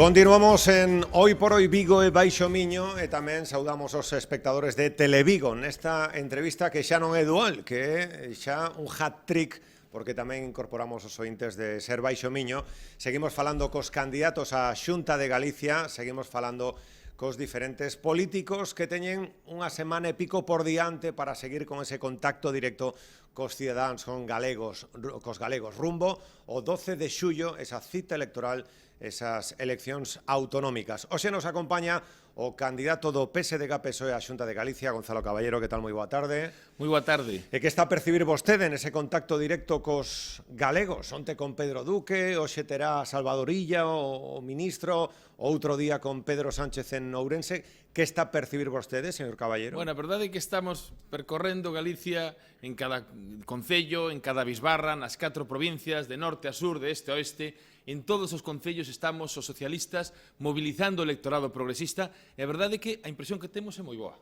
Continuamos en Hoy por Hoy Vigo e Baixo Miño e tamén saudamos aos espectadores de Televigo nesta entrevista que xa non é dual, que é xa un hat-trick porque tamén incorporamos os ointes de Ser Baixo Miño. Seguimos falando cos candidatos á Xunta de Galicia, seguimos falando cos diferentes políticos que teñen unha semana e pico por diante para seguir con ese contacto directo cos cidadáns, cos galegos, rumbo o 12 de xullo, esa cita electoral, esas eleccións autonómicas. Hoxe nos acompaña o candidato do PSDG-PSOE á Xunta de Galicia, Gonzalo Caballero. Que tal? Moi boa tarde. Moi boa tarde. E que está a percibir vostede nese contacto directo cos galegos? Onte con Pedro Duque, hoxe terá Salvador Illa, o ministro, outro día con Pedro Sánchez en Ourense. Que está a percibir vostede, señor Caballero? Bueno, a verdade é que estamos percorrendo Galicia en cada concello, en cada bisbarra, nas 4 provincias, de norte a sur, de este a oeste. En todos os concellos estamos os socialistas mobilizando o electorado progresista e a verdade é que a impresión que temos é moi boa.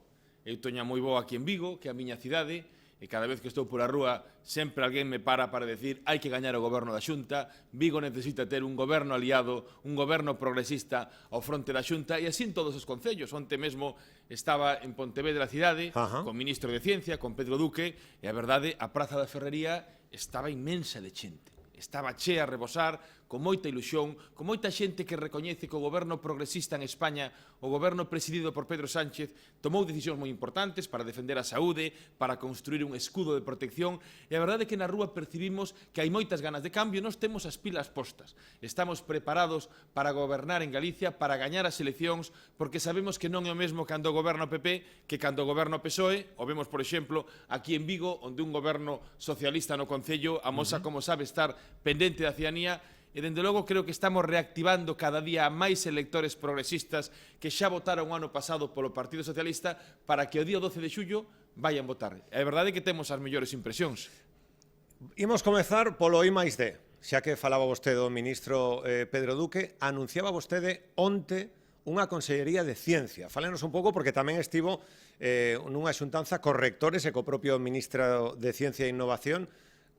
Eu teño moi boa aquí en Vigo, que é a miña cidade, e cada vez que estou por a rúa sempre alguén me para decir hai que gañar o goberno da Xunta, Vigo necesita ter un goberno aliado, un goberno progresista ao fronte da Xunta, e así en todos os concellos. Onte mesmo estaba en Pontevedra cidade, con ministro de Ciencia, con Pedro Duque, e a verdade, a Praza da Ferrería estaba inmensa de xente. Estaba chea a rebosar, con moita ilusión, con moita xente que recoñece que o goberno progresista en España, o goberno presidido por Pedro Sánchez, tomou decisións moi importantes para defender a saúde, para construir un escudo de protección, e a verdade é que na rúa percibimos que hai moitas ganas de cambio, nós temos as pilas postas. Estamos preparados para gobernar en Galicia, para gañar as eleccións, porque sabemos que non é o mesmo cando o goberno PP que cando o goberno PSOE. O vemos, por exemplo, aquí en Vigo, onde un goberno socialista no Concello amosa como sabe estar pendente da cidadanía. E, dende logo, creo que estamos reactivando cada día a máis electores progresistas que xa votaron o ano pasado polo Partido Socialista para que o día 12 de xullo vayan votar. E a verdade é que temos as mellores impresións. Imos comezar polo I+D. Xa que falaba vostede do ministro Pedro Duque, anunciaba vostede onte unha consellería de Ciencia. Fálenos un pouco, porque tamén estivo nunha xuntanza co rectores e co propio ministro de Ciencia e Innovación.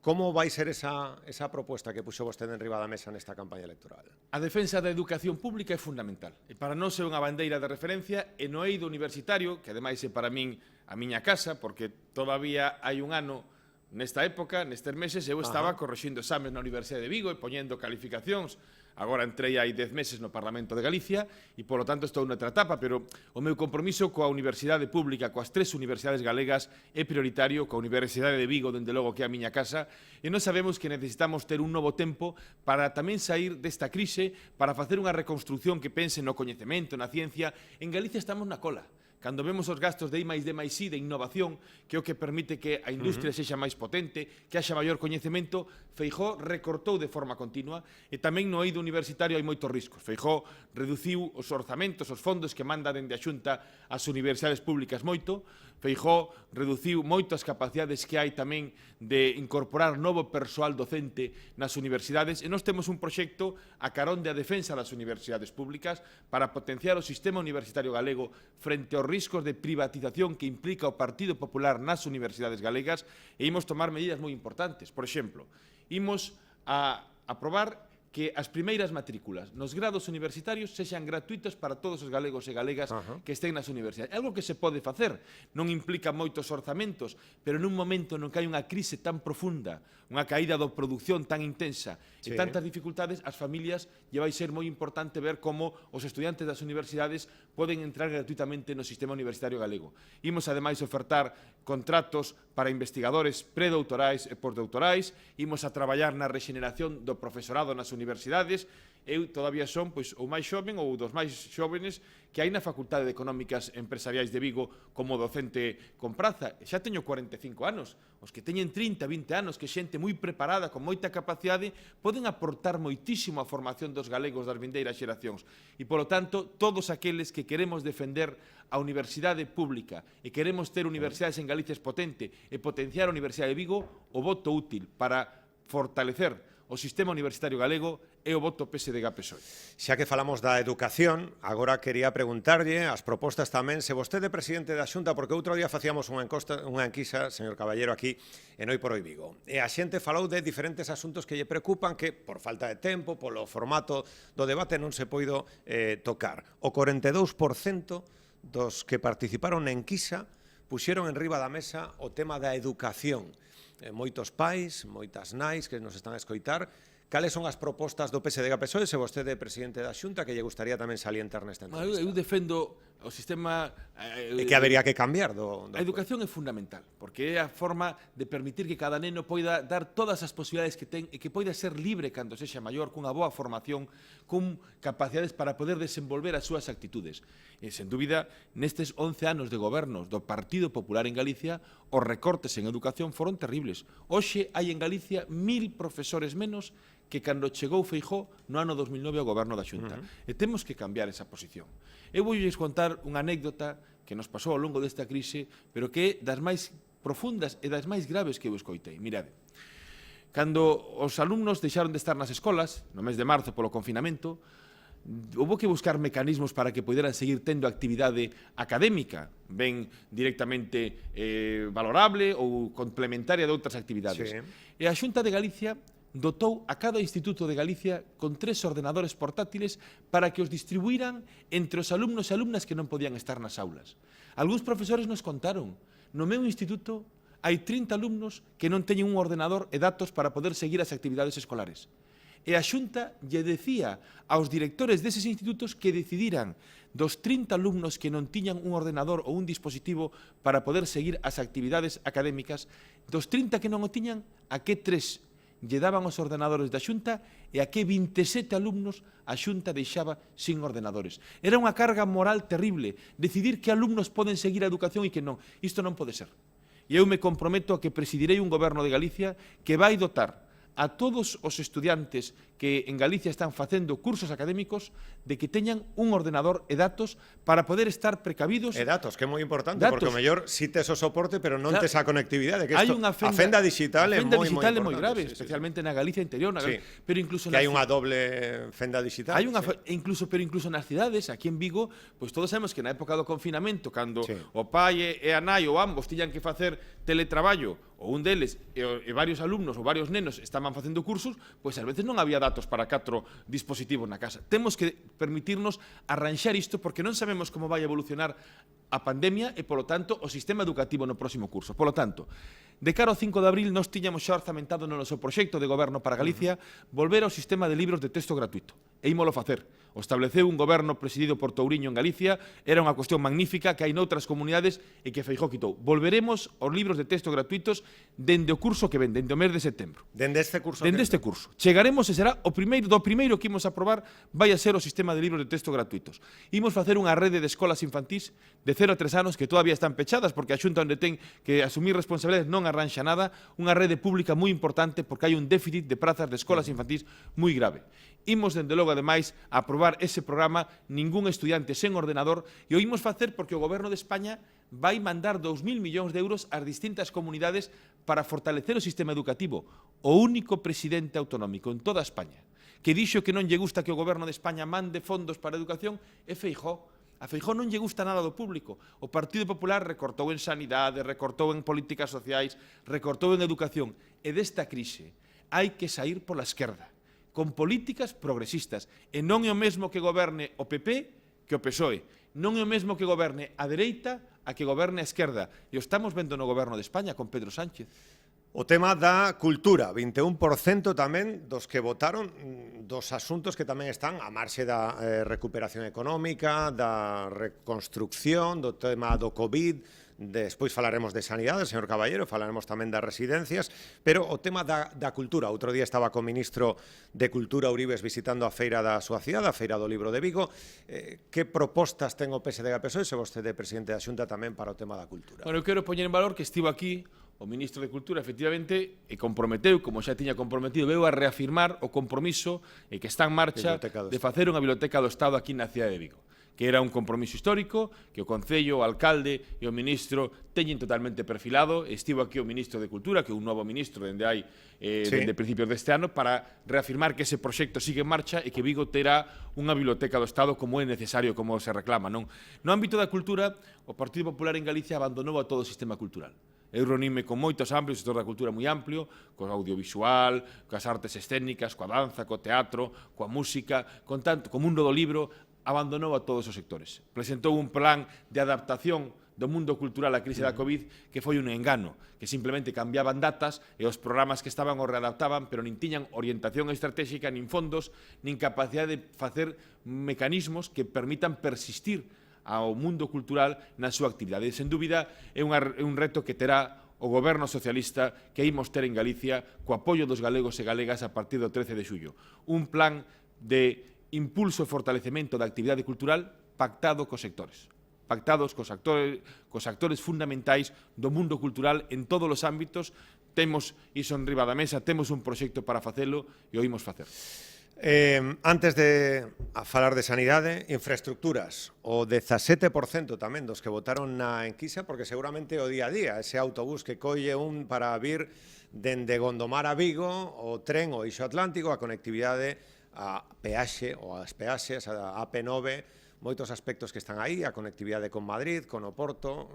Como vai ser esa proposta que puxo vostede en riba da mesa nesta campaña electoral? A defensa da educación pública é fundamental. E para nós é unha bandeira de referencia e no eido universitario, que ademais é para min a miña casa, porque todavía hai un ano nesta época, nestes meses, eu estaba correxindo exames na Universidade de Vigo e poñendo calificacións. Agora entrei hai 10 meses no Parlamento de Galicia e, polo tanto, estou noutra etapa, pero o meu compromiso coa Universidade Pública, coas 3 universidades galegas, é prioritario, coa Universidade de Vigo, dende logo que é a miña casa, e nós sabemos que necesitamos ter un novo tempo para tamén sair desta crise, para facer unha reconstrucción que pense no coñecemento, na ciencia. En Galicia estamos na cola. Cando vemos os gastos de I+D+I de innovación, que é o que permite que a industria sexa máis potente, que haxa maior coñecemento, Feijóo recortou de forma continua e tamén no eido universitario hai moitos riscos. Feijóo reduciu os orzamentos, os fondos que manda dende a Xunta ás universidades públicas moito. Feijóo reduciu moito as capacidades que hai tamén de incorporar novo persoal docente nas universidades e nós temos un proxecto a carón da defensa das universidades públicas para potenciar o sistema universitario galego frente aos riscos de privatización que implica o Partido Popular nas universidades galegas e imos tomar medidas moi importantes. Por exemplo, imos a aprobar que as primeiras matrículas nos grados universitarios sexan gratuitas para todos os galegos e galegas que estén nas universidades. É algo que se pode facer, non implica moitos orzamentos, pero nun momento no que hai unha crise tan profunda, unha caída da produción tan intensa e tantas dificultades, as familias lle vai ser moi importante ver como os estudiantes das universidades poden entrar gratuitamente no sistema universitario galego. Imos, ademais, ofertar contratos para investigadores predoutorais e postdoutorais, imos a traballar na rexeneración do profesorado nas universidades. Eu todavía son o máis xoven ou dos máis xóvenes que hai na Facultade de Económicas Empresariais de Vigo como docente con praza. Xa teño 45 anos. Os que teñen 30, 20 anos, que xente moi preparada, con moita capacidade, poden aportar moitísimo a formación dos galegos das vindeiras xeracións. E, polo tanto, todos aqueles que queremos defender a universidade pública e queremos ter universidades en Galicia potente e potenciar a Universidade de Vigo, o voto útil para fortalecer o sistema universitario galego e o voto PSDG-PSOE. Xa que falamos da educación, agora quería preguntarlle as propostas tamén, se vostede presidente da Xunta, porque outro día facíamos unha enquisa, señor Caballero, aquí en Hoy por Hoy Vigo, e a xente falou de diferentes asuntos que lle preocupan que, por falta de tempo, polo formato do debate, non se poido tocar. O 42% dos que participaron na enquisa puxeron en riba da mesa o tema da educación. Moitos pais, moitas nais que nos están a escoitar. Cales son as propostas do PSDG-PSOE, se vostede é presidente da Xunta, que lle gustaría tamén salientar nesta entrevista? Eu defendo o sistema... E que habería que cambiar do... A educación é fundamental, porque é a forma de permitir que cada neno poida dar todas as posibilidades que ten e que poida ser libre cando sexa maior, cunha boa formación, con capacidades para poder desenvolver as súas actitudes. E, sen dúbida, nestes 11 anos de gobernos do Partido Popular en Galicia, os recortes en educación foron terribles. Hoxe hai en Galicia 1000 profesores menos que cando chegou Feijóo no ano 2009 ao goberno da Xunta. E temos que cambiar esa posición. Eu vou lles contar unha anécdota que nos pasou ao longo desta crise, pero que é das máis profundas e das máis graves que eu escoitei. Mirade, cando os alumnos deixaron de estar nas escolas, no mes de marzo polo confinamento, houve que buscar mecanismos para que poderan seguir tendo actividade académica, ben directamente valorable ou complementaria de outras actividades. Sí. E a Xunta de Galicia dotou a cada instituto de Galicia con 3 ordenadores portátiles para que os distribuíran entre os alumnos e alumnas que non podían estar nas aulas. Algúns profesores nos contaron, no meu instituto hai 30 alumnos que non teñen un ordenador e datos para poder seguir as actividades escolares. E a Xunta lle decía aos directores deses institutos que decidiran dos 30 alumnos que non tiñan un ordenador ou un dispositivo para poder seguir as actividades académicas, dos 30 que non o tiñan, a que 3 lle daban os ordenadores da Xunta e a que 27 alumnos a Xunta deixaba sin ordenadores. Era unha carga moral terrible decidir que alumnos poden seguir a educación e que non. Isto non pode ser. E eu me comprometo a que presidirei un goberno de Galicia que vai dotar a todos os estudiantes que en Galicia están facendo cursos académicos de que teñan un ordenador e datos para poder estar precavidos. E datos, que é moi importante, datos. porque o mellor si tes o soporte, pero non Claro, tes a conectividade, que hai isto, unha a fenda digital é moi digital é moi importante, grave, sí, sí, especialmente na Galicia interior, Sí. pero incluso que hai unha doble fenda digital. Hai unha sí. incluso nas cidades, aquí en Vigo, pois todos sabemos que na época do confinamento, cando Sí. o pai e a nai ou ambos tiñan que facer teletraballo, ou un deles e varios alumnos ou varios nenos estaban facendo cursos, pois ás veces non había datos para 4 dispositivos na casa. Temos que permitirnos arranxar isto porque non sabemos como vai evolucionar a pandemia e, polo tanto, o sistema educativo no próximo curso. Polo tanto, de cara ao 5 de abril, nós tiñamos xa orzamentado no noso proxecto de goberno para Galicia volver ao sistema de libros de texto gratuito. E ímolo facer. O estableceu un goberno presidido por Touriño en Galicia, era unha cuestión magnífica que hai noutras comunidades e que Feijóo quitou. Volveremos aos libros de texto gratuitos dende o curso que ven, dende o mes de setembro. Dende este curso. Dende este curso. Chegaremos e será o primeiro que imos aprobar vai a ser o sistema de libros de texto gratuitos. Imos facer unha rede de escolas infantís de 0 a 3 anos que todavía están pechadas porque a Xunta onde ten que asumir responsabilidades non arranxa nada, unha rede pública moi importante porque hai un déficit de prazas de escolas infantís moi grave. Imos, dende logo, ademais, a aprobar ese programa Ningún estudiante sen ordenador e o imos facer porque o Goberno de España vai mandar 2.000 millóns de euros ás distintas comunidades para fortalecer o sistema educativo. O único presidente autonómico en toda España que dixo que non lle gusta que o Goberno de España mande fondos para a educación é Feijóo. A Feijóo non lle gusta nada do público. O Partido Popular recortou en sanidade, recortou en políticas sociais, recortou en educación. E desta crise hai que sair pola esquerda, con políticas progresistas. E non é o mesmo que goberne o PP que o PSOE. Non é o mesmo que goberne a dereita a que goberne a esquerda. E o estamos vendo no goberno de España con Pedro Sánchez. O tema da cultura, 21% tamén dos que votaron, dos asuntos que tamén están a marxe da recuperación económica, da reconstrucción, do tema do COVID. Despois falaremos de sanidade, señor Caballero, falaremos tamén das residencias, pero o tema da cultura. Outro día estaba co ministro de Cultura, Uribes, visitando a feira da súa cidade, a Feira do Libro de Vigo. Que propostas ten o PSDG-PSOE, se vostede é presidente da Xunta, tamén para o tema da cultura? Bueno, eu quero poñer en valor que estivo aquí o ministro de Cultura, efectivamente, e comprometeu, como xa tiña comprometido, veu a reafirmar o compromiso e que está en marcha de facer unha biblioteca do Estado aquí na cidade de Vigo. que era un compromiso histórico, que o Concello, o alcalde e o ministro teñen totalmente perfilado. Estivo aquí o ministro de Cultura, que é un novo ministro dende hai dende principios deste ano, para reafirmar que ese proxecto sigue en marcha e que Vigo terá unha biblioteca do Estado como é necesario, como se reclama. No ámbito da cultura, o Partido Popular en Galicia abandonou a todo o sistema cultural. Eu reunime con moitos amplios, o sector da cultura moi amplio, co audiovisual, coas artes escénicas, coa danza, co teatro, coa música, co mundo do libro, abandonou a todos os sectores. Presentou un plan de adaptación do mundo cultural á crise da Covid que foi un engano, que simplemente cambiaban datas e os programas que estaban os readaptaban, pero nin tiñan orientación estratégica, nin fondos, nin capacidade de facer mecanismos que permitan persistir ao mundo cultural na súa actividade. Sen dúbida, é un reto que terá o goberno socialista que imos ter en Galicia co apoio dos galegos e galegas a partir do 13 de xullo. Un plan de impulso e fortalecemento da actividade cultural pactado cos sectores, pactados cos actores fundamentais do mundo cultural en todos os ámbitos. Temos iso en riba da mesa, temos un proxecto para facelo e o imos facer. Antes de falar de sanidade, infraestructuras, o 17% tamén dos que votaron na enquisa, porque seguramente o día a día, ese autobús que colle un para vir dende Gondomar a Vigo, o tren, o Eixo Atlántico, a conectividade a peaxe ou as peaxes, a AP9, moitos aspectos que están aí, a conectividade con Madrid, con Oporto.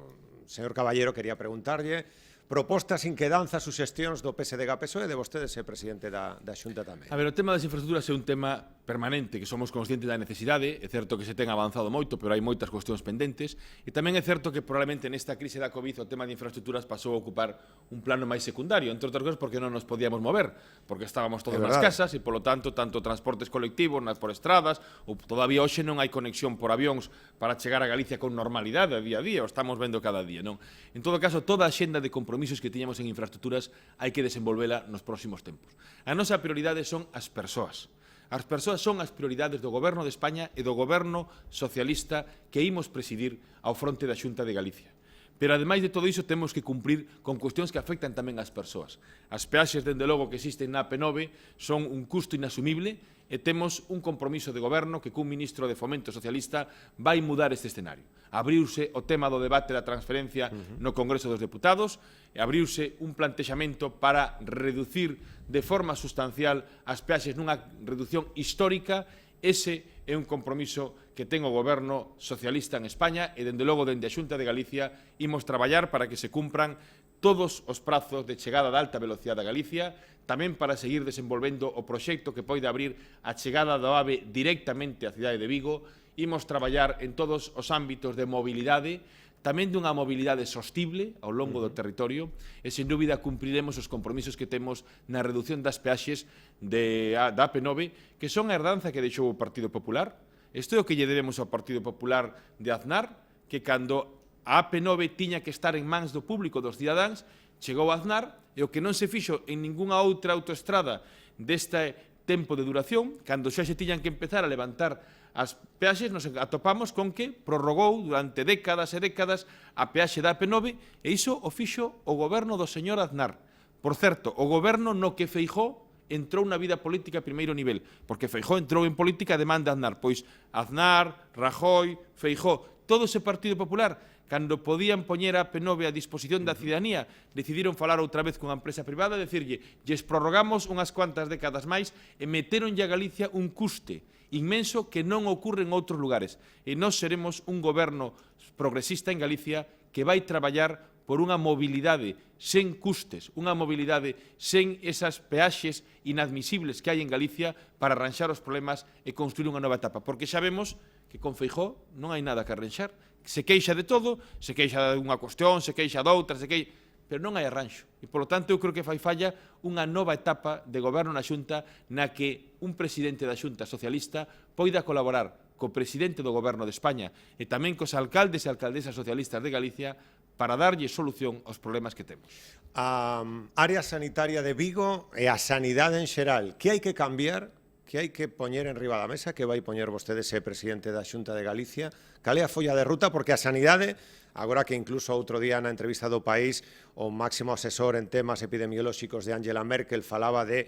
Señor Caballero, quería preguntarlle propostas, inquedanzas, suxestións do PSDG-PSOE e de vostede ser presidente da Xunta tamén. A ver, o tema das infraestructuras é un tema permanente, que somos conscientes da necesidade. É certo que se ten avanzado moito, pero hai moitas cuestións pendentes. E tamén é certo que probablemente nesta crise da Covid o tema de infraestructuras pasou a ocupar un plano máis secundario, entre outras cousas porque non nos podíamos mover, porque estábamos todos nas casas e, polo tanto, tanto transportes colectivos, por estradas, ou todavía hoxe non hai conexión por avións para chegar a Galicia con normalidade a día, o estamos vendo cada día, non? En todo caso, toda a xenda de compromisos que tiñamos en infraestructuras hai que desenvolvela nos próximos tempos. A nosa prioridade son as persoas. As persoas son as prioridades do Goberno de España e do Goberno socialista que imos presidir ao fronte da Xunta de Galicia. Pero, ademais de todo iso, temos que cumprir con cuestións que afectan tamén ás persoas. As peaxes, dende logo, que existen na AP9 son un custo inasumible e temos un compromiso de goberno que cun ministro de Fomento socialista vai mudar este escenario. Abriuse o tema do debate da transferencia no Congreso dos Deputados e abriuse un plantexamento para reducir de forma sustancial as peaxes nunha reducción histórica. Ese é un compromiso que ten o goberno socialista en España e, dende logo, dende a Xunta de Galicia, imos traballar para que se cumpran todos os prazos de chegada de alta velocidade a Galicia, tamén para seguir desenvolvendo o proxecto que poida abrir a chegada do AVE directamente á cidade de Vigo. Imos traballar en todos os ámbitos de mobilidade, tamén dunha mobilidade sostible ao longo do territorio, e, sen dúbida, cumpriremos os compromisos que temos na reducción das peaxes da AP9, que son a herdanza que deixou o Partido Popular. Isto é o que lle debemos ao Partido Popular de Aznar, que cando a AP9 tiña que estar en mans do público, dos cidadáns, chegou a Aznar, e o que non se fixo en ningunha outra autoestrada deste tempo de duración, cando xa se tiñan que empezar a levantar as peaxes, nos atopamos con que prorrogou durante décadas e décadas a peaxe da AP9, e iso o fixo o goberno do señor Aznar. Por certo, o goberno no que Feijóo entrou na vida política a primeiro nivel, porque Feijóo entrou en política a demanda de Aznar. Pois Aznar, Rajoy, Feijóo, todo ese Partido Popular, cando podían poñer a AP9 a disposición da cidadanía, decidiron falar outra vez cunha empresa privada e decirlle, lles prorrogamos unhas cuantas décadas máis e meteronlle a Galicia un custe inmenso que non ocorre en outros lugares. E nós seremos un goberno progresista en Galicia que vai traballar por unha mobilidade sen custes, unha mobilidade sen esas peaxes inadmisibles que hai en Galicia para arranxar os problemas e construir unha nova etapa. Porque xa vemos que con Feijóo non hai nada que arranxar. Se queixa de todo, se queixa de unha cuestión, se queixa de outra, pero non hai arranxo. E, polo tanto, eu creo que fai falla unha nova etapa de goberno na Xunta na que un presidente da Xunta socialista poida colaborar co presidente do goberno de España e tamén cos alcaldes e alcaldesas socialistas de Galicia para darlle solución aos problemas que temos. A área sanitaria de Vigo e a sanidade en xeral, que hai que cambiar? Que hai que poñer en riba da mesa, que vai poñer vostede ser presidente da Xunta de Galicia? Cal é a folla de ruta? Porque a sanidade, agora que incluso outro día na entrevista do País o máximo asesor en temas epidemiolóxicos de Angela Merkel falaba de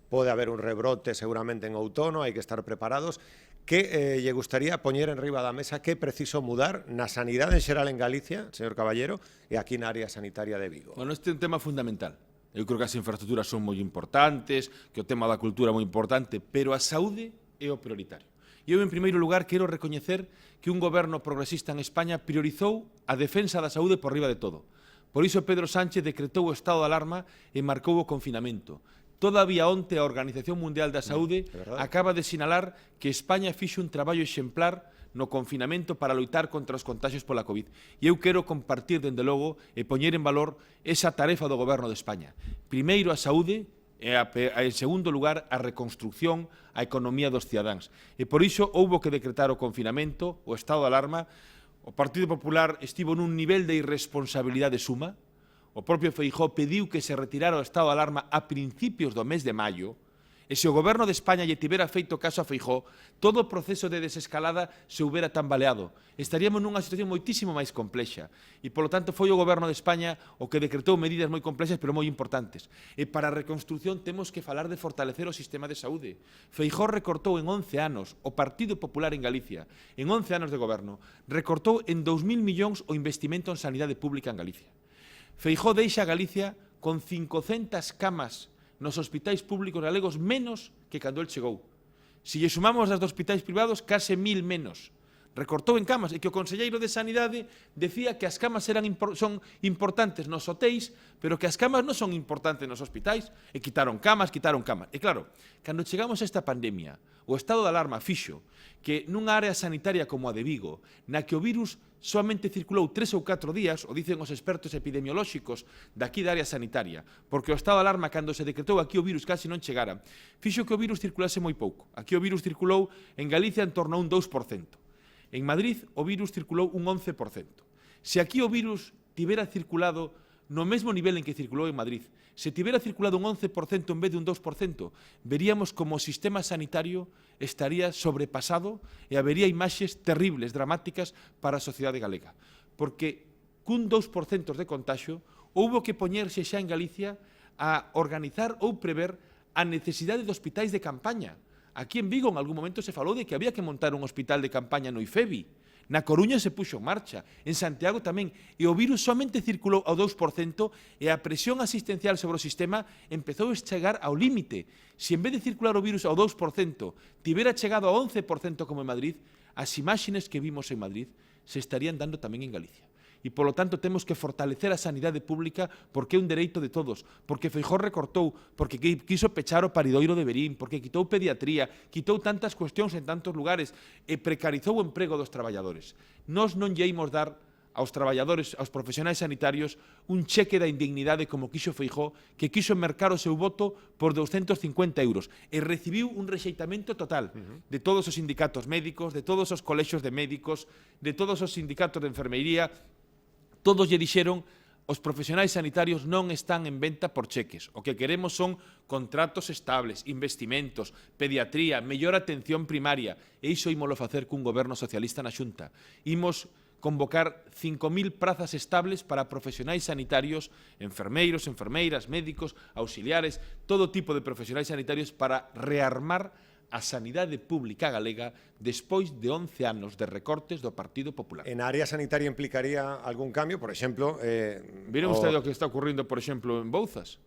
pode haber un rebrote seguramente en outono, hai que estar preparados. que lle gustaría poñer en riba da mesa que é preciso mudar na sanidade en xeral en Galicia, señor Caballero, e aquí na área sanitaria de Vigo? Bueno, este é un tema fundamental. Eu creo que as infraestructuras son moi importantes, que o tema da cultura é moi importante, pero a saúde é o prioritario. E eu, en primeiro lugar, quero recoñecer que un goberno progresista en España priorizou a defensa da saúde por riba de todo. Por iso Pedro Sánchez decretou o estado de alarma e marcou o confinamento. Todavía onte a Organización Mundial da Saúde acaba de sinalar que España fixo un traballo exemplar no confinamento para loitar contra os contagios pola COVID. E eu quero compartir, dende logo, e poñer en valor esa tarefa do Goberno de España. Primeiro a saúde, e en segundo lugar a reconstrucción, a economía dos cidadáns. E por iso houbo que decretar o confinamento, o estado de alarma. O Partido Popular estivo nun nivel de irresponsabilidade suma. O propio Feijóo pediu que se retirara o estado de alarma a principios do mes de maio, e se o Goberno de España lle tivera feito caso a Feijóo, todo o proceso de desescalada se houbera tambaleado. Estaríamos nunha situación moitísimo máis complexa. E, polo tanto, foi o Goberno de España o que decretou medidas moi complexas, pero moi importantes. E para a reconstrucción temos que falar de fortalecer o sistema de saúde. Feijóo recortou en 11 anos, o Partido Popular en Galicia, en 11 anos de goberno, recortou en 2.000 millóns o investimento en sanidade pública en Galicia. Feijóo deixa a Galicia con 500 camas nos hospitais públicos galegos menos que cando el chegou. Se lle sumamos as dos hospitais privados, case 1.000 menos. Recortou en camas, e que o conselleiro de Sanidade decía que as camas son importantes nos hotéis, pero que as camas non son importantes nos hospitais, e quitaron camas. E claro, cando chegamos a esta pandemia, o estado de alarma fixo que nunha área sanitaria como a de Vigo, na que o virus soamente circulou 3 ou 4 días, o dicen os expertos epidemiolóxicos daqui da área sanitaria, porque o estado de alarma, cando se decretou aquí o virus casi non chegara, fixo que o virus circulase moi pouco. Aquí o virus circulou en Galicia en torno a un 2%. En Madrid o virus circulou un 11%. Se aquí o virus tivera circulado no mesmo nivel en que circulou en Madrid, se tivera circulado un 11% en vez de un 2%, veríamos como o sistema sanitario estaría sobrepasado e habería imaxes terribles, dramáticas para a sociedade galega. Porque cun 2% de contagio houbo que poñerse xa en Galicia a organizar ou prever a necesidade de hospitais de campaña. Aquí en Vigo en algún momento se falou de que había que montar un hospital de campaña no IFEBI. Na Coruña se puxo en marcha, en Santiago tamén, e o virus somente circulou ao 2% e a presión asistencial sobre o sistema empezou a chegar ao límite. Se en vez de circular o virus ao 2%, tivera chegado ao 11% como en Madrid, as imaxes que vimos en Madrid se estarían dando tamén en Galicia. E, polo tanto, temos que fortalecer a sanidade pública porque é un dereito de todos, porque Feijóo recortou, porque quiso pechar o paridoiro de Verín, porque quitou pediatría, quitou tantas cuestións en tantos lugares e precarizou o emprego dos traballadores. Nós non lle imos dar aos traballadores, aos profesionais sanitarios, un cheque da indignidade como quixo Feijóo, que quiso mercar o seu voto por 250 euros e recibiu un rexeitamento total de todos os sindicatos médicos, de todos os colexios de médicos, de todos os sindicatos de enfermeiría. Todos lle dixeron os profesionais sanitarios non están en venta por cheques. O que queremos son contratos estables, investimentos, pediatría, mellor atención primaria. E iso ímolo facer cun goberno socialista na Xunta. Imos convocar 5.000 prazas estables para profesionais sanitarios, enfermeiros, enfermeiras, médicos, auxiliares, todo tipo de profesionais sanitarios para rearmar a sanidade pública galega despois de 11 anos de recortes do Partido Popular. En a área sanitaria implicaría algún cambio, por exemplo... Viron usted o que está ocurrindo, por exemplo, en Bouzas?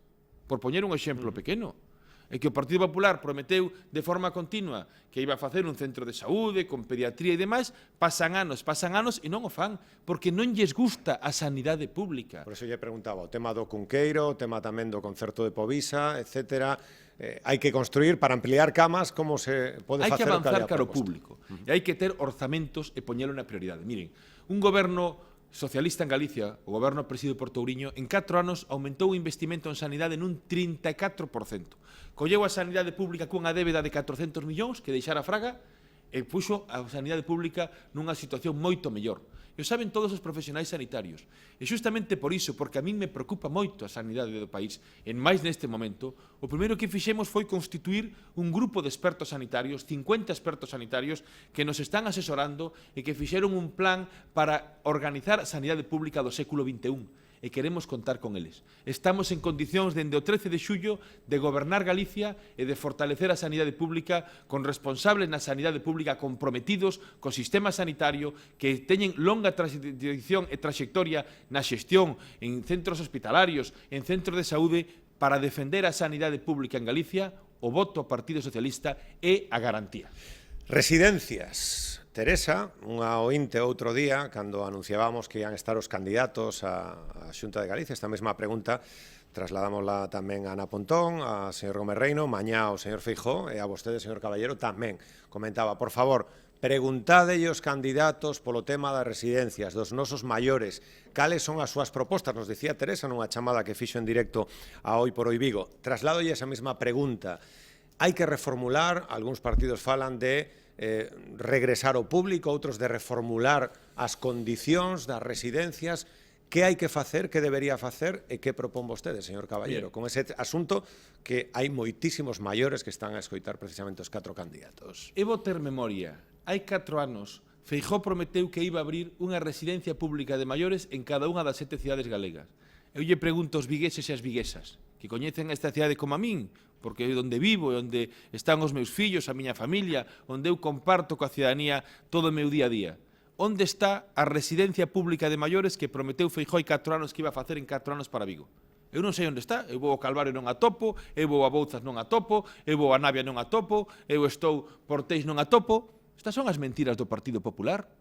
Por poñer un exemplo pequeno. É que o Partido Popular prometeu de forma continua que iba a facer un centro de saúde, con pediatría e demais, pasan anos e non o fan, porque non lles gusta a sanidade pública. Por eso lle preguntaba, o tema do Cunqueiro, o tema tamén do concerto de Povisa, etcétera, hai que construir para ampliar camas, como se pode facer? Hai que avanzar cara ao público, e hai que ter orzamentos e poñelo na prioridade. Miren, un goberno socialista en Galicia, o goberno presidido por Touriño, en 4 anos aumentou o investimento en sanidade nun 34%. Colleu a sanidade pública cunha débeda de 400 millóns que deixara Fraga e puxo a sanidade pública nunha situación moito mellor. E o saben todos os profesionais sanitarios. E xustamente por iso, porque a min me preocupa moito a sanidade do país, en máis neste momento, o primeiro que fixemos foi constituir un grupo de expertos sanitarios, 50 expertos sanitarios, que nos están asesorando e que fixeron un plan para organizar a sanidade pública do século XXI. e queremos contar con eles. Estamos en condicións dende o 13 de xullo de gobernar Galicia e de fortalecer a sanidade pública con responsables na sanidade pública comprometidos co sistema sanitario que teñen longa tradición e traxectoria na xestión en centros hospitalarios, en centros de saúde, para defender a sanidade pública en Galicia. O voto ao Partido Socialista é a garantía. Residencias. Teresa, unha ointe outro día, cando anunciábamos que ian estar os candidatos á Xunta de Galicia, esta mesma pregunta trasladámosla tamén a Ana Pontón, a señor Gómez Reino, mañá ao señor Feijóo e a vostede, señor Caballero, tamén comentaba, por favor, preguntádelle aos candidatos polo tema das residencias, dos nosos maiores, cales son as súas propostas, nos dicía Teresa nunha chamada que fixo en directo a Hoy por Hoy Vigo. Trasladolle esa mesma pregunta. Hai que reformular, algúns partidos falan de regresar ao público, outros de reformular as condicións das residencias. Que hai que facer, que debería facer e que propón vostede, señor Caballero, con ese asunto que hai moitísimos maiores que están a escoitar precisamente os 4 candidatos? E vou ter memoria. Hai 4 anos, Feijóo prometeu que iba a abrir unha residencia pública de maiores en cada unha das 7 cidades galegas. Eu lle pregunto aos vigueses e as viguesas, que coñecen esta cidade como a min, porque é onde vivo, é onde están os meus fillos, a miña familia, onde eu comparto coa cidadanía todo o meu día a día. Onde está a residencia pública de maiores que prometeu Feijóo hai 4 anos que iba a facer en 4 anos para Vigo? Eu non sei onde está, eu vou ao Calvario non a topo, eu vou a Bouzas non a topo, eu vou a Navia non a topo, eu estou por Teis non a topo. Estas son as mentiras do Partido Popular,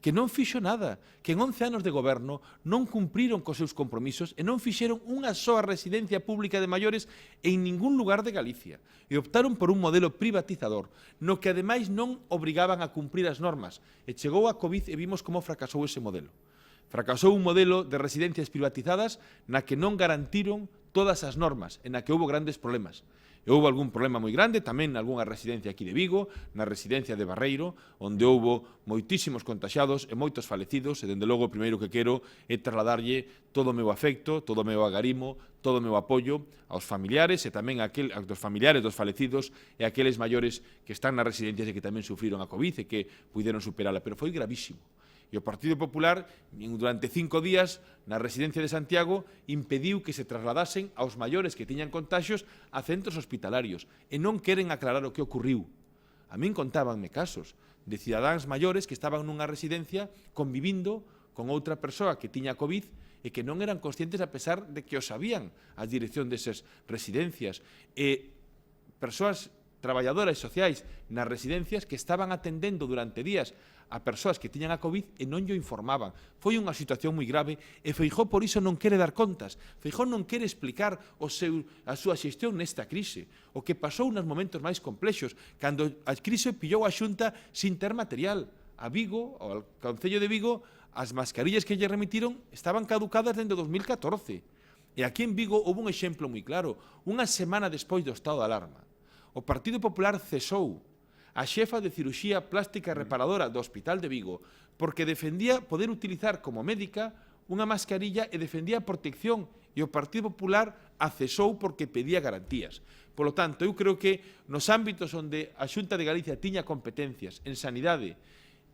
que non fixo nada, que en 11 anos de goberno non cumpriron cos seus compromisos e non fixeron unha soa residencia pública de maiores en ningún lugar de Galicia. E optaron por un modelo privatizador, no que ademais non obrigaban a cumprir as normas. E chegou a Covid e vimos como fracasou ese modelo. Fracasou un modelo de residencias privatizadas na que non garantiron todas as normas, en na que houve grandes problemas. E houve algún problema moi grande tamén nalgúnha residencia aquí de Vigo, na residencia de Barreiro, onde houve moitísimos contaxiados e moitos falecidos, e dende logo o primeiro que quero é trasladarlle todo o meu afecto, todo o meu agarimo, todo o meu apoio aos familiares e tamén aos familiares dos falecidos e aqueles maiores que están nas residencias e que tamén sufriron a Covid e que puderon superala, pero foi gravísimo. E o Partido Popular, durante 5 días, na residencia de Santiago, impediu que se trasladasen aos maiores que tiñan contaxios a centros hospitalarios e non queren aclarar o que ocurriu. A min contábanme casos de cidadáns maiores que estaban nunha residencia convivindo con outra persoa que tiña Covid e que non eran conscientes a pesar de que o sabían a dirección desas residencias. E persoas traballadoras sociais nas residencias que estaban atendendo durante días a persoas que tiñan a Covid e non llo informaban. Foi unha situación moi grave e Feijóo por iso non quere dar contas. Feijóo non quere explicar a súa xestión nesta crise. O que pasou nos momentos máis complexos, cando a crise pillou a Xunta sin ter material. A Vigo, ao Concello de Vigo, as mascarillas que lle remitiron estaban caducadas dende 2014. E aquí en Vigo houve un exemplo moi claro. Unha semana despois do estado de alarma, o Partido Popular cesou a xefa de cirurxía plástica reparadora do Hospital de Vigo porque defendía poder utilizar como médica unha mascarilla e defendía a protección e o Partido Popular a cesou porque pedía garantías. Polo tanto, eu creo que nos ámbitos onde a Xunta de Galicia tiña competencias en sanidade,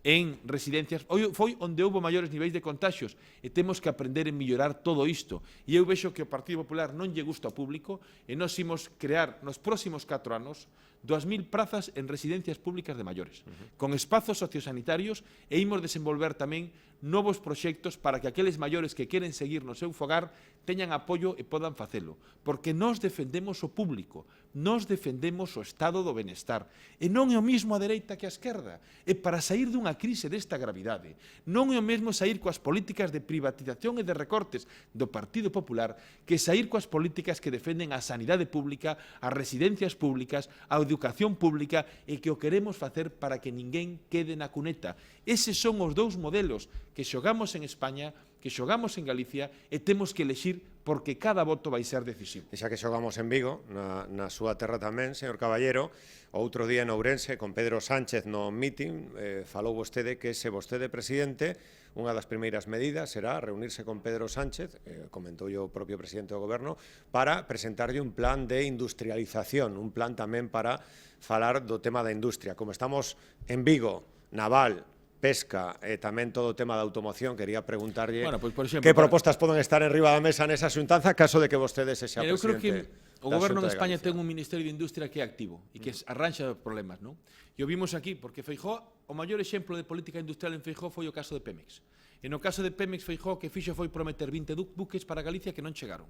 en residencias, foi onde houve maiores niveis de contaxios e temos que aprender en mellorar todo isto. E eu vexo que o Partido Popular non lle gusta ao público e nós imos crear nos próximos 4 anos 2.000 prazas en residencias públicas de maiores, con espazos sociosanitarios e imos desenvolver tamén novos proxectos para que aqueles maiores que queren seguir no seu fogar teñan apoio e podan facelo, porque nós defendemos o público, nós defendemos o estado do benestar, e non é o mesmo a dereita que a esquerda, e para sair dunha crise desta gravidade, non é o mesmo sair coas políticas de privatización e de recortes do Partido Popular que sair coas políticas que defenden a sanidade pública, as residencias públicas, a educación pública e que o queremos facer para que ninguén quede na cuneta. Eses son os dous modelos que xogamos en España, que xogamos en Galicia e temos que elexir porque cada voto vai ser decisivo. E xa que xogamos en Vigo, na súa terra tamén, señor Caballero, outro día en Ourense, con Pedro Sánchez no meeting, falou vostede que se vostede presidente, unha das primeiras medidas será reunirse con Pedro Sánchez, comentou o propio presidente do goberno, para presentarlle un plan de industrialización, un plan tamén para falar do tema da industria. Como estamos en Vigo, naval, pesca e tamén todo o tema da automoción, quería preguntarlle Bueno, pois, por exemplo, que propostas poden estar en riba da mesa nesa xuntanza caso de que vostede sexa eu creo presidente que o goberno de da Xunta España Galicia. ten un Ministerio de Industria que é activo e que arranxa problemas, non? E o vimos aquí, porque Feijóo, o maior exemplo de política industrial en Feijóo foi o caso de Pemex. E no caso de Pemex, Feijóo que fixo foi prometer 20 buques para Galicia que non chegaron.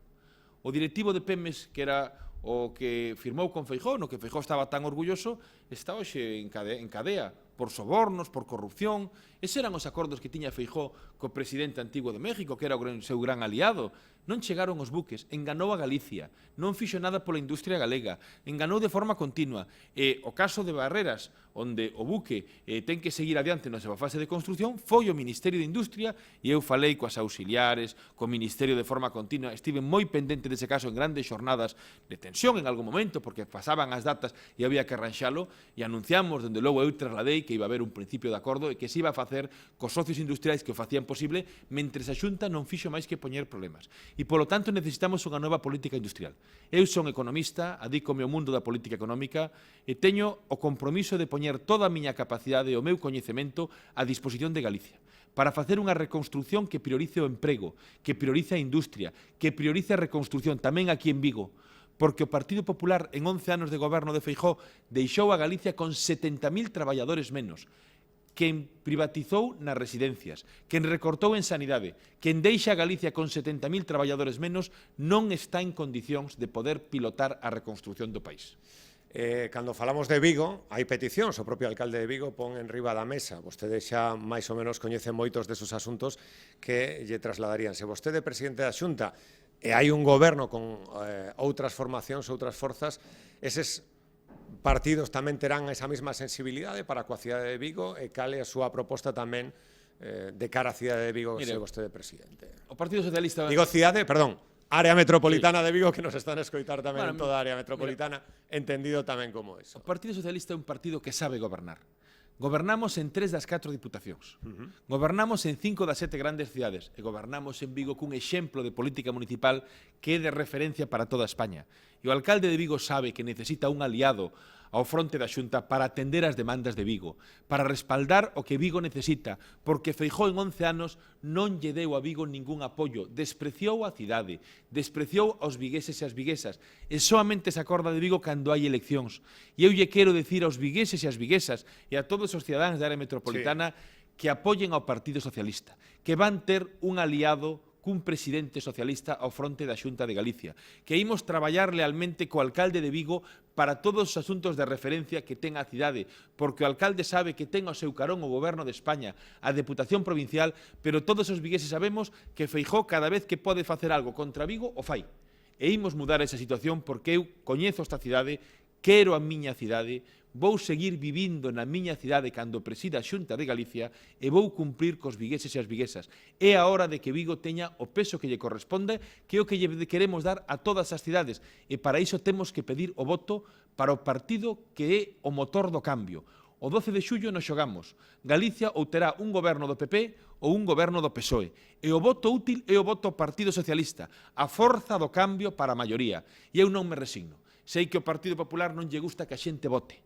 O directivo de Pemex, que era o que firmou con Feijóo, no que Feijóo estaba tan orgulloso, está hoxe en cadea por sobornos, por corrupción. Eses eran os acordos que tiña Feijóo co presidente antigo de México, que era o seu gran aliado. Non chegaron os buques, enganou a Galicia, non fixo nada pola industria galega, enganou de forma continua. E o caso de Barreras, onde o buque ten que seguir adiante na súa fase de construción, foi o Ministerio de Industria, e eu falei coas auxiliares, co Ministerio de forma continua, estive moi pendente dese caso en grandes xornadas de tensión en algún momento, porque pasaban as datas e había que arranxalo, e anunciamos, dende logo eu trasladei que iba a haber un principio de acordo e que se iba a facer cos socios industriais que o facían posible, mentres a Xunta non fixo máis que poñer problemas. E, polo tanto, necesitamos unha nova política industrial. Eu son economista, adícome ao mundo da política económica e teño o compromiso de poñer toda a miña capacidade e o meu coñecemento á disposición de Galicia para facer unha reconstrucción que priorice o emprego, que priorice a industria, que priorice a reconstrucción tamén aquí en Vigo, porque o Partido Popular en 11 anos de goberno de Feijóo deixou a Galicia con 70.000 traballadores menos, quen privatizou nas residencias, quen recortou en sanidade, quen deixa a Galicia con 70.000 traballadores menos, non está en condicións de poder pilotar a reconstrucción do país. Cando falamos de Vigo, hai peticións, o propio alcalde de Vigo pon en riba da mesa. Vostede xa máis ou menos coñece moitos desos asuntos que lle trasladarían. Se vostede é presidente da Xunta e hai un goberno con outras formacións, outras forzas, eses partidos tamén terán esa mesma sensibilidade para coa cidade de Vigo e cal é a súa proposta tamén de cara á cidade de Vigo se vostede presidente. O Partido Socialista... Digo cidade, perdón, área metropolitana de Vigo, que nos están a escoitar tamén en toda a área metropolitana, entendido tamén como eso. O Partido Socialista é un partido que sabe gobernar. Gobernamos en 3 das 4 diputacións. Gobernamos en 5 das 7 grandes cidades e gobernamos en Vigo cun exemplo de política municipal que é de referencia para toda España. E o alcalde de Vigo sabe que necesita un aliado ao fronte da Xunta para atender as demandas de Vigo, para respaldar o que Vigo necesita, porque Feijóo en 11 anos non lle deu a Vigo ningún apoio, despreciou a cidade, despreciou aos vigueses e as viguesas, e soamente se acorda de Vigo cando hai eleccións. E eu lle quero decir aos vigueses e as viguesas e a todos os cidadáns da área metropolitana que apoyen ao Partido Socialista, que van ter un aliado cun presidente socialista ao fronte da Xunta de Galicia, que imos traballar lealmente co alcalde de Vigo para todos os asuntos de referencia que ten a cidade, porque o alcalde sabe que ten ao seu carón o goberno de España, a Deputación Provincial, pero todos os vigueses sabemos que Feijóo cada vez que pode facer algo contra Vigo o fai. E imos mudar esa situación porque eu coñezo esta cidade, quero a miña cidade, vou seguir vivindo na miña cidade cando presida a Xunta de Galicia e vou cumprir cos vigueses e as viguesas. É a hora de que Vigo teña o peso que lle corresponde, que é o que lle queremos dar a todas as cidades. E para iso temos que pedir o voto para o partido que é o motor do cambio. O 12 de xullo nos xogamos. Galicia ou terá un goberno do PP ou un goberno do PSOE. E o voto útil é o voto ao Partido Socialista, a forza do cambio para a maioría. E eu non me resigno. Sei que o Partido Popular non lle gusta que a xente vote.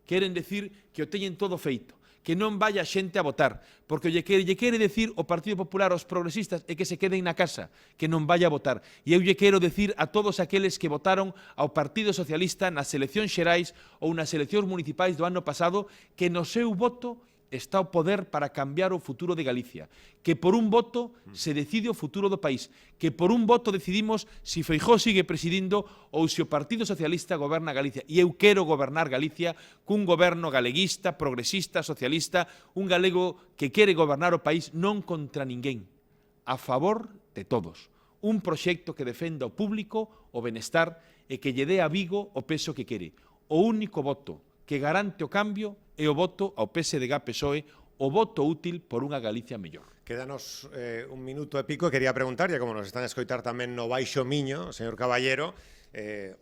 Queren decir que o teñen todo feito, que non vaya a xente a votar, porque lle quere decir o Partido Popular aos progresistas é que se queden na casa, que non vaya a votar. E eu lle quero decir a todos aqueles que votaron ao Partido Socialista nas eleccións xerais ou nas eleccións municipais do ano pasado que no seu voto está o poder para cambiar o futuro de Galicia, que por un voto se decide o futuro do país, que por un voto decidimos se Feijóo sigue presidindo ou se o Partido Socialista goberna Galicia. E eu quero gobernar Galicia cun goberno galeguista, progresista, socialista, un galego que quere gobernar o país non contra ninguén, a favor de todos. Un proxecto que defenda o público, o benestar e que lle dé a Vigo o peso que quere. O único voto que garante o cambio é o voto ao PSDG-PSOE, o voto útil por unha Galicia mellor. Quédanos un minuto e pico e quería preguntarlle, como nos están a escoitar tamén no Baixo Miño, señor Caballero,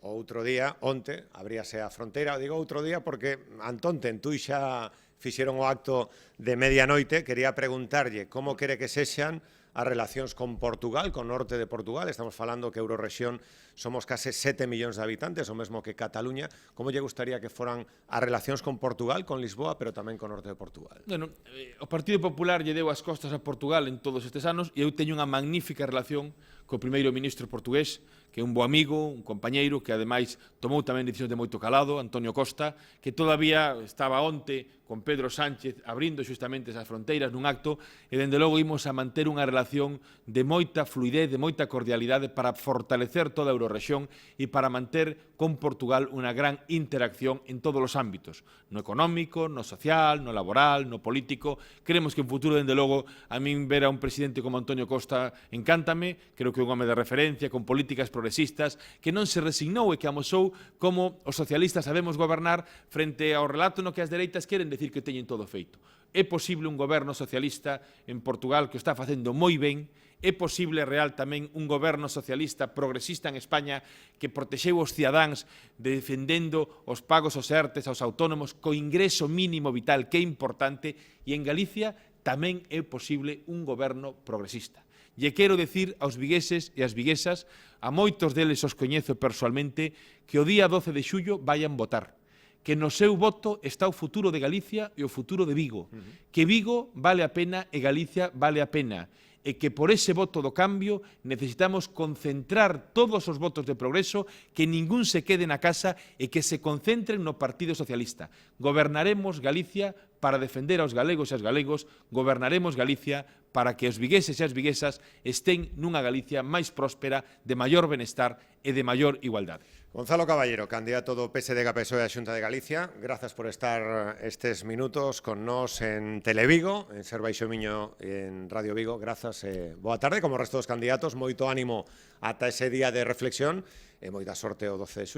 o outro día, onte, abríase a fronteira, digo outro día porque antonte en Tui xa fixeron o acto de medianoite, quería preguntarlle como quere que sexan as relacións con Portugal, con norte de Portugal. Estamos falando que Eurorrexión somos case 7 millóns de habitantes, o mesmo que Cataluña. Como lle gustaría que foran as relacións con Portugal, con Lisboa, pero tamén con norte de Portugal? Bueno, o Partido Popular lle deu as costas a Portugal en todos estes anos e eu teño unha magnífica relación co primeiro ministro portugués, que é un bo amigo, un compañeiro, que ademais tomou tamén decisións de moito calado, Antonio Costa, que todavía estaba onte con Pedro Sánchez abrindo xustamente esas fronteiras nun acto, e dende logo imos a manter unha relación de moita fluidez, de moita cordialidade para fortalecer toda a Eurorrexión e para manter con Portugal unha gran interacción en todos os ámbitos, no económico, no social, no laboral, no político. Creemos que en futuro, dende logo, a min ver a un presidente como Antonio Costa encántame, creo que é un home de referencia, con políticas progresistas, que non se resignou e que amosou como os socialistas sabemos gobernar frente ao relato no que as dereitas queren decir que teñen todo feito. É posible un goberno socialista en Portugal que o está facendo moi ben, é posible real tamén un goberno socialista progresista en España que protexeu os cidadáns defendendo os pagos aos ERTEs, aos autónomos, co ingreso mínimo vital, que é importante, e en Galicia tamén é posible un goberno progresista. E quero decir aos vigueses e ás viguesas, a moitos deles os coñezo persoalmente, que o día 12 de xullo vayan votar, que no seu voto está o futuro de Galicia e o futuro de Vigo, que Vigo vale a pena e Galicia vale a pena, e que por ese voto do cambio necesitamos concentrar todos os votos de progreso, que ningún se quede na casa e que se concentren no Partido Socialista. Gobernaremos Galicia para defender aos galegos e aos galegos, gobernaremos Galicia para que os vigueses e as viguesas estén nunha Galicia máis próspera, de maior benestar e de maior igualdade. Gonzalo Caballero, candidato do PSDG-PSOE á Xunta de Galicia, grazas por estar estes minutos con nós en Televigo, en Ser Baixo Miño e en Radio Vigo. Grazas e boa tarde, como o resto dos candidatos, moito ánimo ata ese día de reflexión e moita sorte o 12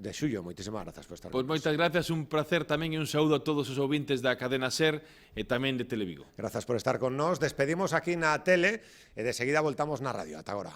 de xullo. Moitísimas grazas por estar con Pois moitas gracias, un placer tamén e un saúdo a todos os ouvintes da cadena Ser e tamén de Televigo. Grazas por estar con nós, despedimos aquí na tele e de seguida voltamos na radio. Ata agora.